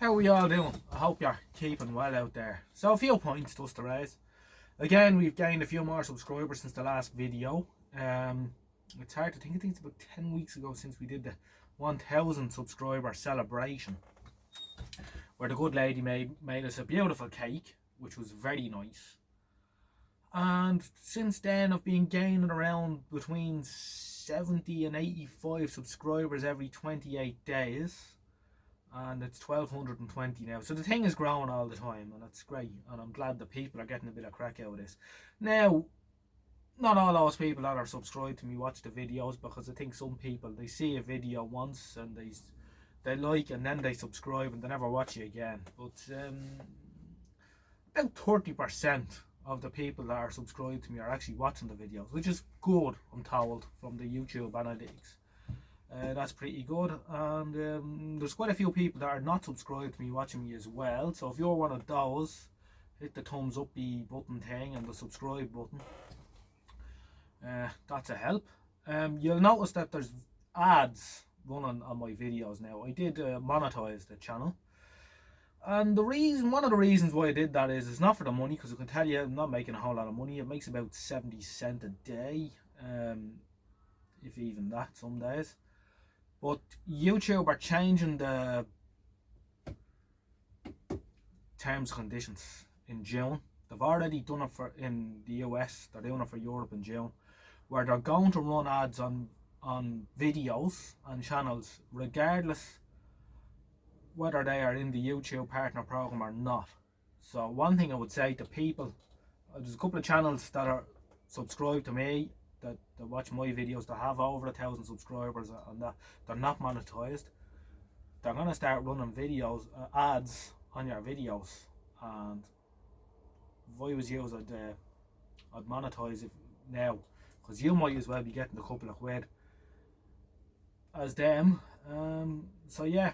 How are we all doing? I hope you're keeping well out there. So a few points just to raise. Again, we've gained a few more subscribers since the last video. It's hard to think. I think it's about 10 weeks ago since we did the 1000 subscriber celebration, where the good lady made us a beautiful cake, which was very nice. And since then I've been gaining around between 70 and 85 subscribers every 28 days. And it's 1220 now, so the thing is growing all the time, and it's great, and I'm glad that people are getting a bit of crack out of this. Now, not all those people that are subscribed to me watch the videos, because I think some people, they see a video once and they like, and then they subscribe and they never watch it again. But about 30% of the people that are subscribed to me are actually watching the videos, which is good, I'm told, from the YouTube analytics. That's pretty good, and there's quite a few people that are not subscribed to me watching me as well. So if you're one of those, hit the thumbs up button thing and the subscribe button. That's a help. You'll notice that there's ads running on my videos now. I did monetize the channel, and one of the reasons why I did that is it's not for the money, because I can tell you I'm not making a whole lot of money. It makes about 70 cents a day, if even that some days. But YouTube are changing the terms and conditions in June. They've already done it in the US. They're doing it for Europe in June, where they're going to run ads on videos and channels, regardless whether they are in the YouTube partner program or not. So one thing I would say to people, there's a couple of channels that are subscribed to me, that watch my videos, that have over 1,000 subscribers, and that they're not monetized. They're gonna start running videos, ads on your videos, and if I was you, I'd monetize it now, because you might as well be getting a couple of quid as them. So yeah,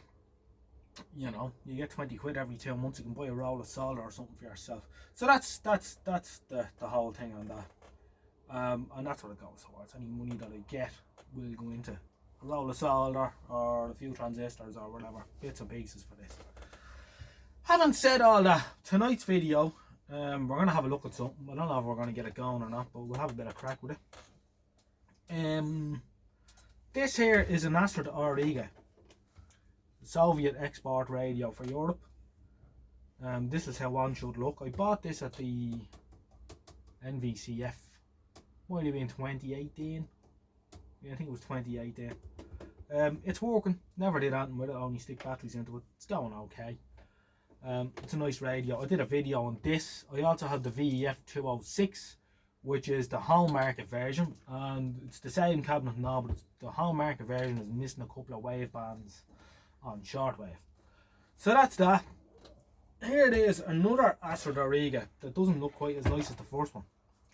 you know, you get 20 quid every 2 months. You can buy a roll of salt or something for yourself. So that's the whole thing on that. And that's what it goes towards. Any money that I get will go into a roll of solder or a few transistors or whatever, bits and pieces for this. Having said all that, tonight's video, we're going to have a look at something. I don't know if we're going to get it going or not, but we'll have a bit of crack with it. This here is an Astrad Auriga, Soviet export radio for Europe. This is how one should look. I bought this at the NVCF. Might have been 2018. Yeah, I think it was 2018. It's working. Never did anything with it. Only stick batteries into it. It's going okay. It's a nice radio. I did a video on this. I also had the VEF 206, which is the home market version, and it's the same cabinet now, but the home market version is missing a couple of wave bands on shortwave. So that's that. Here it is, another Astrad Auriga that doesn't look quite as nice as the first one.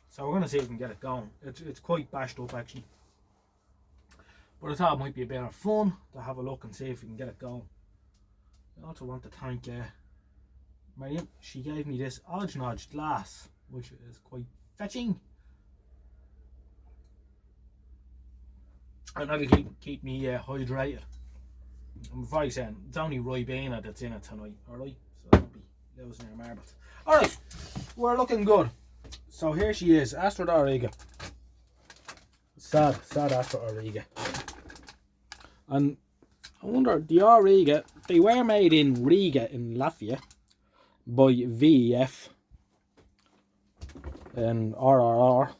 So we're going to see if we can get it going. It's quite bashed up actually, but I thought it might be a bit of fun to have a look and see if we can get it going. I also want to thank Mariam. She gave me this Odge glass, which is quite fetching, and that'll keep me hydrated. And before I say, it's only Ribena that's in it tonight, alright? So don't be losing your marbles. Alright, we're looking good. So here she is, Astrad Auriga. Sad Astrad Auriga. And I wonder, the Auriga, they were made in Riga in Latvia by VEF and RRR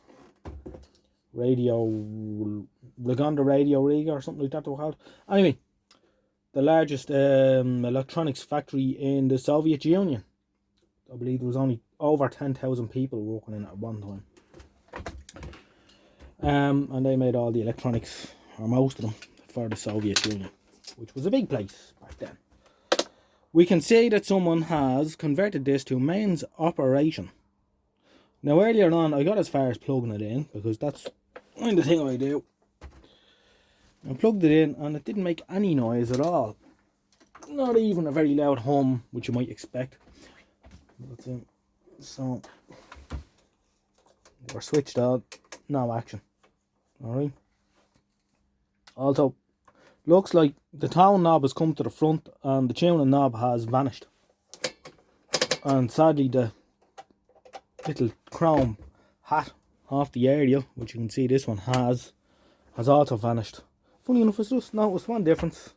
Radio, Lagonda Radio Riga or something like that they were called. Anyway, the largest electronics factory in the Soviet Union. I believe there was only over 10,000 people working in it at one time. And they made all the electronics, or most of them, for the Soviet Union, which was a big place back then. We can see that someone has converted this to mains operation. Now earlier on I got as far as plugging it in, because that's the thing I do. I plugged it in and it didn't make any noise at all. Not even a very loud hum, which you might expect. That's it. So we're switched on, no action. Alright. Also, Looks like the tone knob has come to the front and the tuning knob has vanished. And sadly the little chrome hat off the aerial, which you can see this one has also vanished. Funny enough, it's just noticed one difference.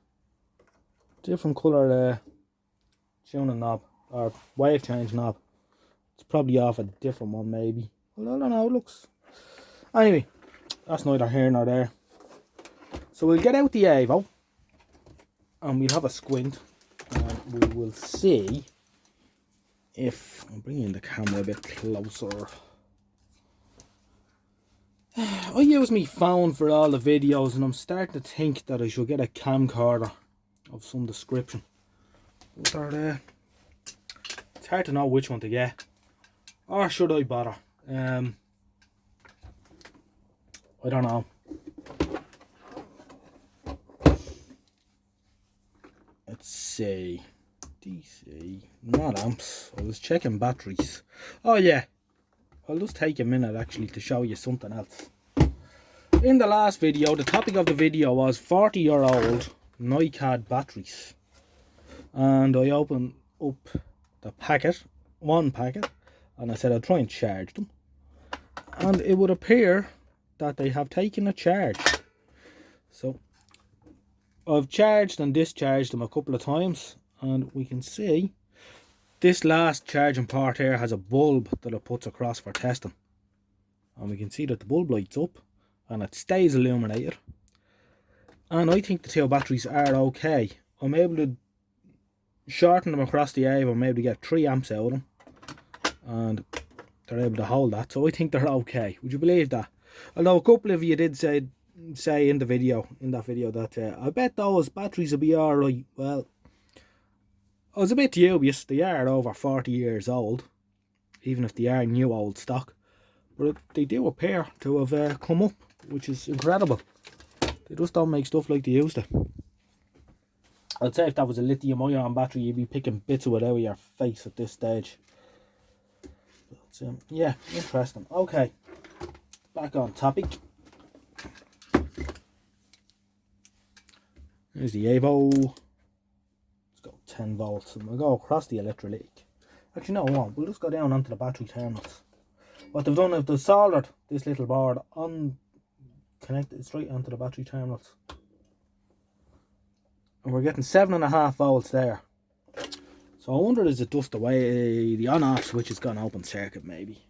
Different colour tuning knob or wave change knob. It's probably off a different one maybe. Well, I don't know, it looks... Anyway, that's neither here nor there. So we'll get out the Avo and we'll have a squint and we will see if... I'll bring in the camera a bit closer. I use my phone for all the videos and I'm starting to think that I should get a camcorder of some description. But it's hard to know which one to get. Or should I bother? I don't know. Let's see. DC, not amps. I was checking batteries. Oh yeah. I'll just take a minute actually to show you something else. In the last video, the topic of the video was 40-year-old NiCad batteries. And I opened up the packet, one packet, and I said I'd try and charge them. And it would appear that they have taken a charge. So I've charged and discharged them a couple of times, and we can see this last charging part here has a bulb that it puts across for testing. And we can see that the bulb lights up and it stays illuminated. And I think the two batteries are okay. I'm able to shorten them across the Ave. I'm able to get 3 amps out of them. And they're able to hold that. So I think they're okay. Would you believe that? Although a couple of you did say in that video that I bet those batteries will be alright. Well, I was a bit dubious. They are over 40 years old, even if they are new old stock. But they do appear to have come up, which is incredible. They just don't make stuff like they used to. I'd say if that was a lithium-ion battery, you'd be picking bits of it out of your face at this stage. But, yeah, interesting. Okay, back on topic. Here's the Avo. Let's go 10 volts, and we'll go across the electrolytic. Actually, no, we won't. We'll just go down onto the battery terminals. What they've done is they've soldered this little board on, connected straight onto the battery terminals. And we're getting 7.5 volts there. So I wonder, is it just the way the on-off switch has gone open circuit maybe?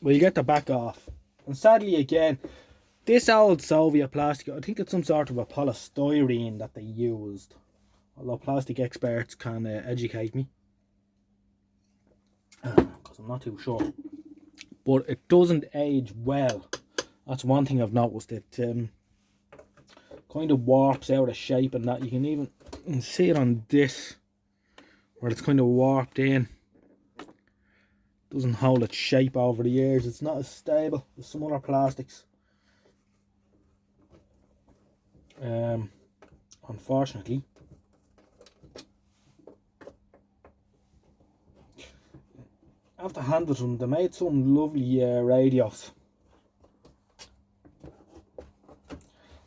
Well, you get the back off. And sadly again, this old Soviet plastic, I think it's some sort of a polystyrene that they used. Although plastic experts can educate me. Because I'm not too sure. But it doesn't age well. That's one thing I've noticed. It kind of warps out of shape, and that you can even see it on this, where it's kind of warped in. Doesn't hold its shape over the years. It's not as stable as some other plastics. Unfortunately. I have to hand it to them. They made some lovely radios.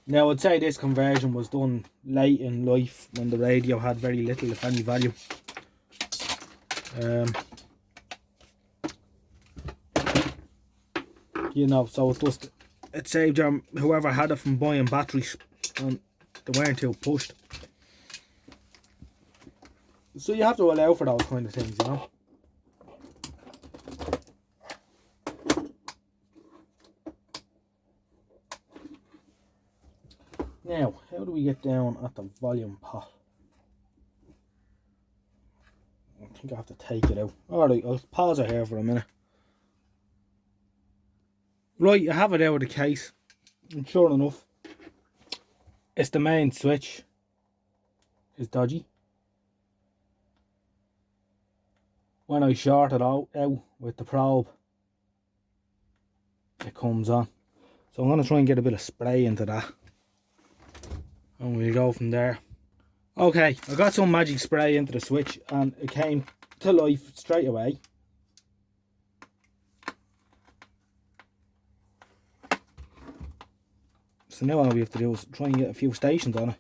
Now I'd say this conversion was done late in life when the radio had very little, if any, value. You know, so it saved whoever had it from buying batteries, and they weren't too pushed. So you have to allow for those kind of things, you know. Now, how do we get down at the volume pot? I think I have to take it out. Alright, I'll pause it here for a minute. Right, I have it out of the case. And sure enough, it's the main switch is dodgy. When I short it out with the probe, it comes on. So I'm going to try and get a bit of spray into that. And we'll go from there. Okay, I got some magic spray into the switch and it came to life straight away. So now all we have to do is try and get a few stations on it.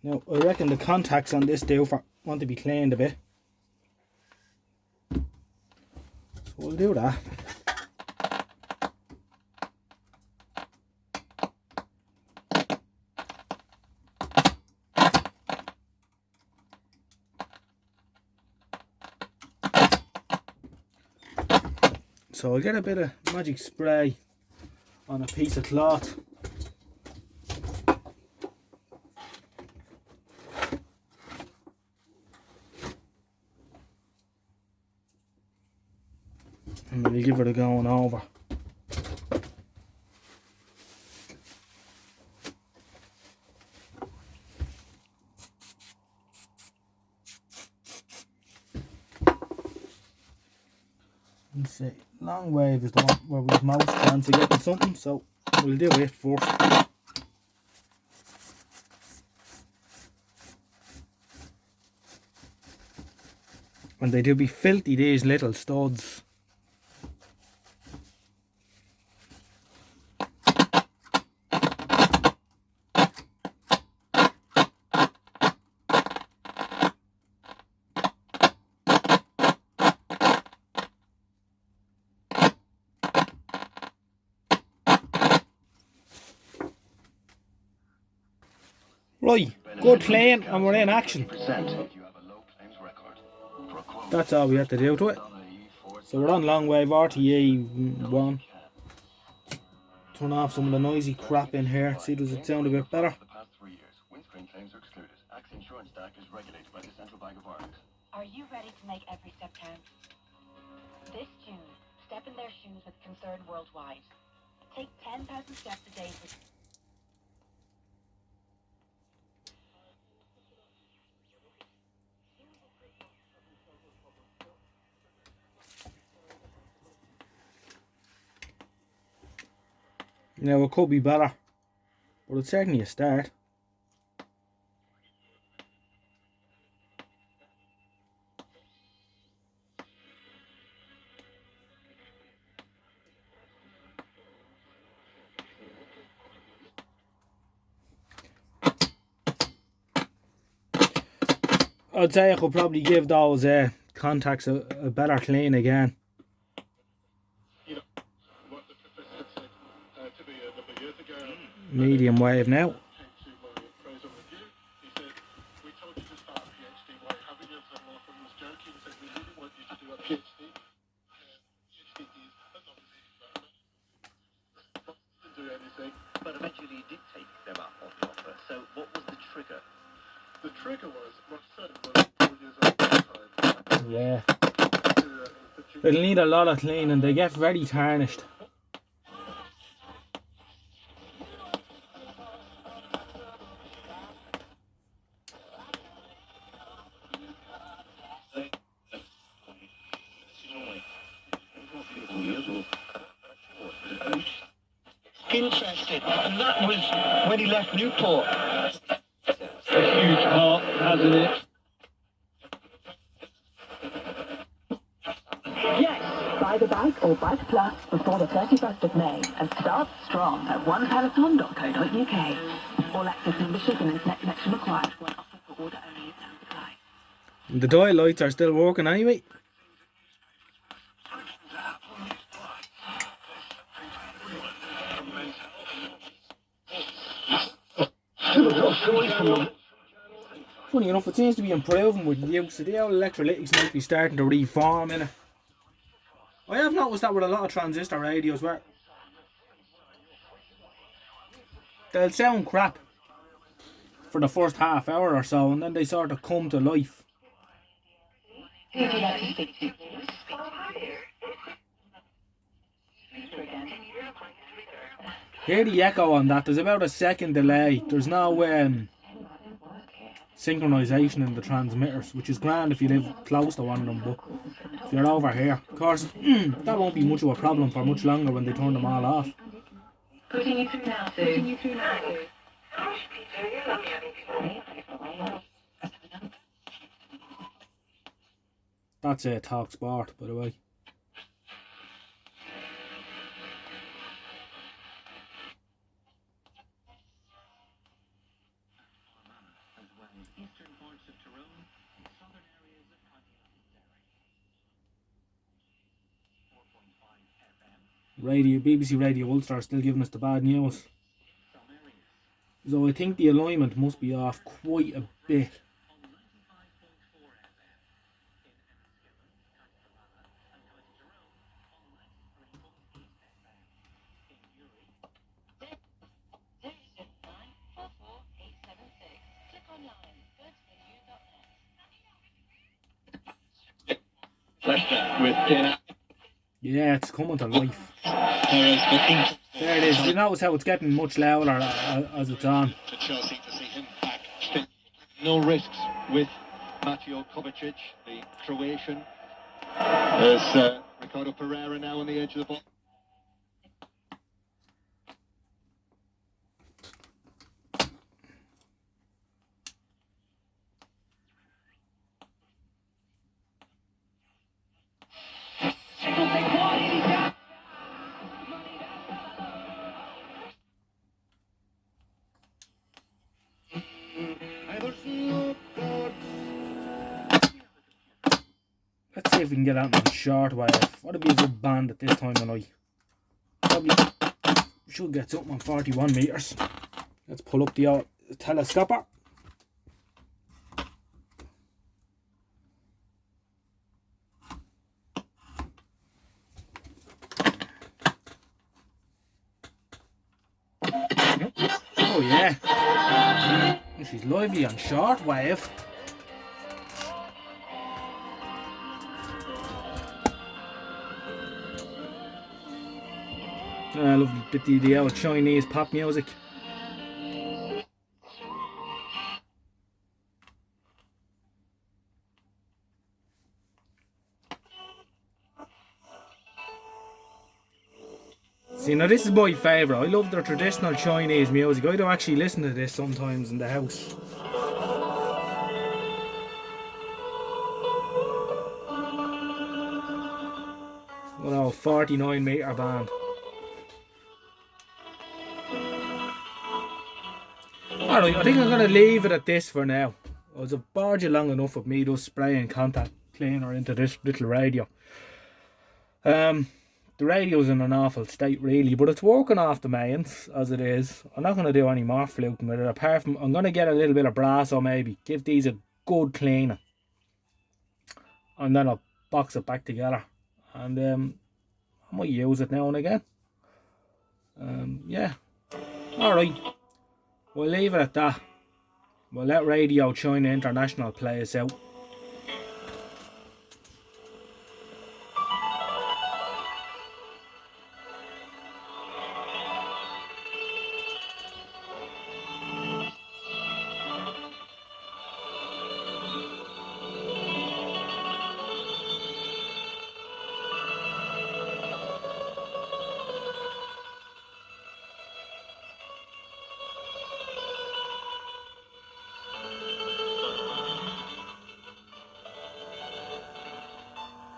Now I reckon the contacts on this want to be cleaned a bit. So we'll do that. So I'll get a bit of magic spray on a piece of cloth. And we'll give it a going over. Let's see, long wave is the one where we've most chance of getting something, so we'll do it first. And they do be filthy, these little studs. Right, good clean and we're in action. That's all we have to do to it. So we're on long wave RTE 1. Turn off some of the noisy crap in here. See, does it sound a bit better? Are you ready to make every step count? This June, step in their shoes with Concern Worldwide. Take 10,000 steps a day with... Now it could be better, but it's certainly a start. I'd say I could probably give those contacts a better clean again. Medium wave now. But eventually you did take them up on the offer. So what was the trigger? The trigger was my son was 4 years old at the time. Yeah. They'll need a lot of cleaning. They get very tarnished. Interested, and that was when he left Newport. A huge part, hasn't it? Yes, buy the bike or Bike Plus before the 31st of May and start strong at onepeloton.co.uk. All access membership and internet connection required. One offer for order only and supply. The dial lights are still working anyway. Funny enough, it seems to be improving with the use of the old electrolytics might be starting to reform in it. I have noticed that with a lot of transistor radios where they'll sound crap for the first half hour or so and then they sort of come to life. Who would you like to speak to? Hear the echo on that, there's about a second delay. There's no synchronization in the transmitters, which is grand if you live close to one of them, but if you're over here, of course, that won't be much of a problem for much longer when they turn them all off. Putting you through now, Sue. That's a Talk Sport, by the way. BBC Radio Ulster are still giving us the bad news. So I think the alignment must be off quite a bit. Leicester with Kane. Yeah, it's coming to life. Perez looking. There it is. You notice how it's getting much louder as it's on. To Chelsea to see him back. No risks with Mateo Kovacic, the Croatian. There's Ricardo Pereira now on the edge of the box. Let's see if we can get that on short wave. What'd be a good band at this time of night? Probably should get something on 41 meters. Let's pull up the old telescoper. Oh yeah, she's lively on short wave. Lovely bit of the old Chinese pop music. See, now this is my favourite. I love their traditional Chinese music. I do actually listen to this sometimes in the house. What a 49 metre band. Alright, I think I'm going to leave it at this for now. I was bored you long enough with me just spraying contact cleaner into this little radio. The radio's in an awful state really, but it's working off the mains as it is. I'm not going to do any more fluting with it, apart from I'm going to get a little bit of brass or maybe give these a good cleaning. And then I'll box it back together. And I might use it now and again. Yeah. Alright. We'll leave it at that. We'll let Radio China International play us out.